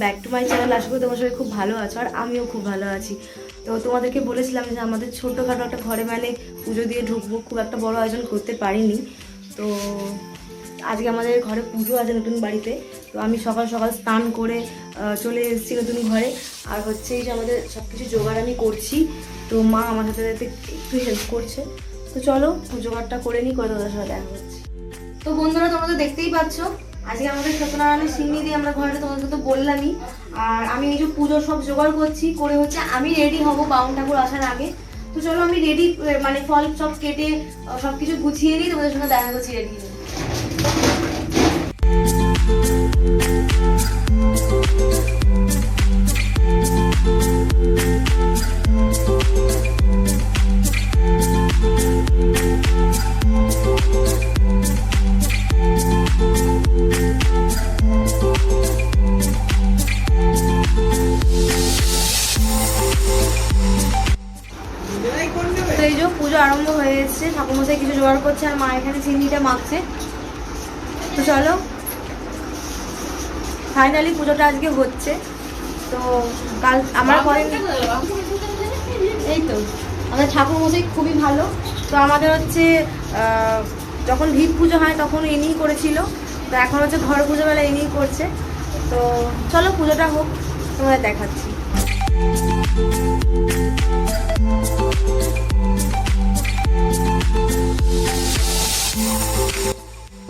Back to my channel. আশা করি তোমার সবাই খুব ভালো আছো, আর আমিও খুব ভালো আছি। তো তোমাদেরকে বলেছিলাম যে আমাদের ছোট্টখাটো একটা ঘরে মানে পুজো দিয়ে ঢুকবো, খুব একটা বড় আয়োজন করতে পারিনি। তো আজকে আমাদের ঘরে পুজো আছে নতুন বাড়িতে। তো আমি সকাল সকাল স্নান করে চলে এসেছি নতুন ঘরে। আর হচ্ছে এই যে আমাদের সব কিছু জোগাড় আমি করছি, তো মা আমার সাথে একটু হেল্প করছে। তো চলো জোগাড়টা করে নিই, করে তোমাদের সাথে দেখা হচ্ছে। তো বন্ধুরা, তোমরা তো দেখতেই পাচ্ছ আজকে আমাদের সত্যনারায়ণের সিন্নি দিয়ে আমরা ঘরে, তোমাদের তো বললামই। আর আমি এই যে পুজোর সব জোগাড় করছি, করে হচ্ছে আমি রেডি হব বাউন ঠাকুর আসার আগে। তো চলো আমি রেডি, মানে ফল সব কেটে সব কিছু গুছিয়ে নিই, তোমাদের সঙ্গে দেখা করছি রেডি। তো এই যে পুজো আরম্ভ হয়ে এসছে, ঠাকুরমশাই কিছু জোগাড় করছে আর মা এখানে চিনিটা মাখছে। তো চলো ফাইনালি পুজোটা আজকে হচ্ছে। তো কাল আমরা করেন, এই তো আমাদের ঠাকুরমশাই খুবই ভালো। তো আমাদের হচ্ছে যখন ভিত পুজো হয় তখন ইনিই করেছিল, তো এখন হচ্ছে ঘর পুজো বেলা ইনিই করছে। তো চলো পুজোটা হোক, তোমাদের দেখাচ্ছি।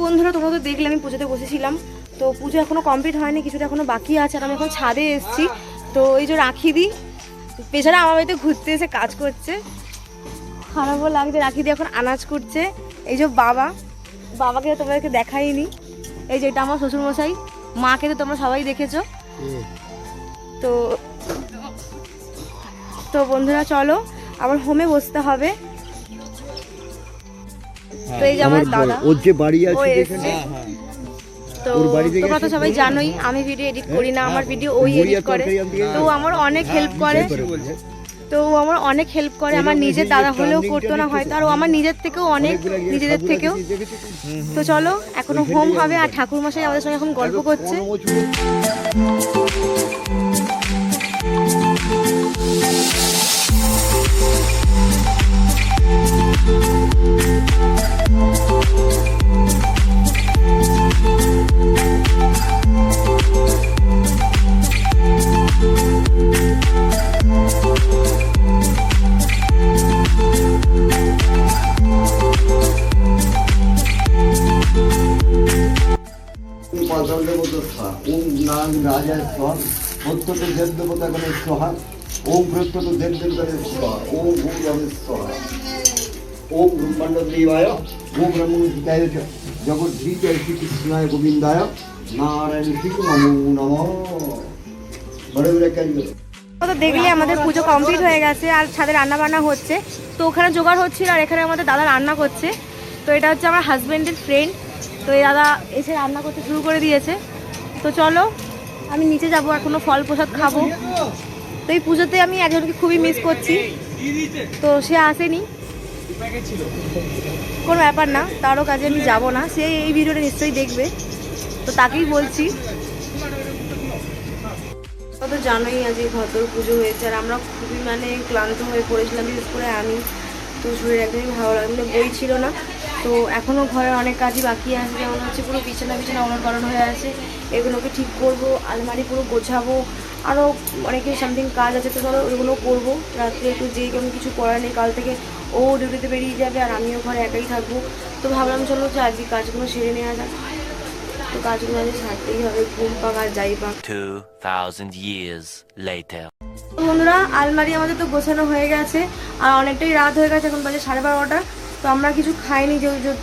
বন্ধুরা, তোমরা তো দেখলে আমি পুজোতে বসেছিলাম। তো পুজো এখনো কমপ্লিট হয়নি, কিছুটা এখনো বাকি আছে। আর আমি এখন ছাদে এসেছি। তো এই যে রাখি দি পেছনে আমার বাড়িতে ঘুরতে এসে কাজ করছে, খারাপও লাগছে। রাখি দি এখন আনাজ করছে। এই যে বাবাকে তোমাদেরকে দেখাইনি, এই যে এটা আমার শ্বশুরমশাই। মাকে তো তোমরা সবাই দেখেছো। তো তো বন্ধুরা চলো আবার হোমে বসতে হবে। তো এই যে আমার দাদা, ওর যে বাড়ি আছে এসেছে। তো তোমরা তো সবাই জানোই আমি ভিডিও এডিট করি না, আমার ভিডিও ওই এডিট করে। তো আমার অনেক হেল্প করে, আমার নিজের দাদা হলেও করতো না হয়তো, আর আমার নিজের থেকেও অনেক, নিজেদের থেকেও। তো চলো এখনো হোম হবে, আর ঠাকুরমশাই আমাদের সঙ্গে এখন গল্প করছে। ওম নাম রাজা স্বর প্রত্যত দেব দেবতা গণের সোহা ওম প্রত্যত দেব দেবতাদের সোহা ওম ভূম রমেশ সোহা ওম ব্রহ্মাণ্ড দেবায় ওম ব্রহ্মণিতায় জগদ্ধিতায় শ্রীকৃষ্ণায় গোবিন্দায় নারায়ণ শ্রী নমো নমঃ। বড় বড় কাজ তো দেখলে আমাদের পুজো কমপ্লিট হয়ে গেছে, আর ছাদে রান্না বান্না হচ্ছে। তো ওখানে জোগাড় হচ্ছিল, আর এখানে আমাদের দাদা রান্না করছে। তো এটা হচ্ছে আমার হাজব্যান্ডের ফ্রেন্ড। তো এই দাদা এসে রান্না করতে শুরু করে দিয়েছে। তো চলো আমি নিচে যাব, এখনো ফল প্রসাদ খাবো। তো এই পুজোতে আমি একজনকে খুবই মিস করছি, তো সে আসেনি, কোনো ব্যাপার না, তারও কাজে আমি যাব না, সে এই ভিডিওটা নিশ্চয়ই দেখবে, তো তাকেই বলছি। তো জানোই আজকে ঘর পুজো হয়েছে, আর আমরা খুবই মানে ক্লান্ত হয়ে পড়েছিলাম, বিশেষ করে আমি। তো শরীর একদমই ভালো লাগলো, বই ছিল না। তো এখনও ঘরের অনেক কাজই বাকি আছে, যেমন হচ্ছে পুরো বিছানা অলঙ্করণ হয়ে আছে, এগুলোকে ঠিক করব, আলমারি পুরো গোছাবো, আরও অনেকে সামথিং কাজ আছে। তো ধরো ওইগুলো করবো রাত্রে একটু, যে কেমন কিছু করার নেই, কাল থেকে ও ডিউটিতে বেরিয়ে যাবে, আর আমিও ঘরে একাই থাকবো। তো ভাবলাম চলো যে আজকে কাজগুলো সেরে নেওয়া যাক। তো কাজগুলো আজকে সারতেই হবে, ঘুম পাক আর যাই পাক। 2000 years later. বন্ধুরা, আলমারি আমাদের তো গোছানো হয়ে গেছে, আর অনেকটাই রাত হয়ে গেছে, এখন বাজে 12:30। তো আমরা কিছু খাইনি,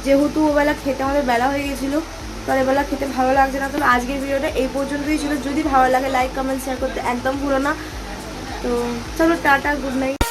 যেহেতু ওবেলা খেতে আমাদের বেলা হয়ে গেছিলো, তো আর এবেলা খেতে ভালো লাগছে না। তো আজকের ভিডিওটা এই পর্যন্তই ছিল। যদি ভালো লাগে লাইক কমেন্ট শেয়ার করতে একদম ভুলো না। তো চলো টাটা, গুড নাইট।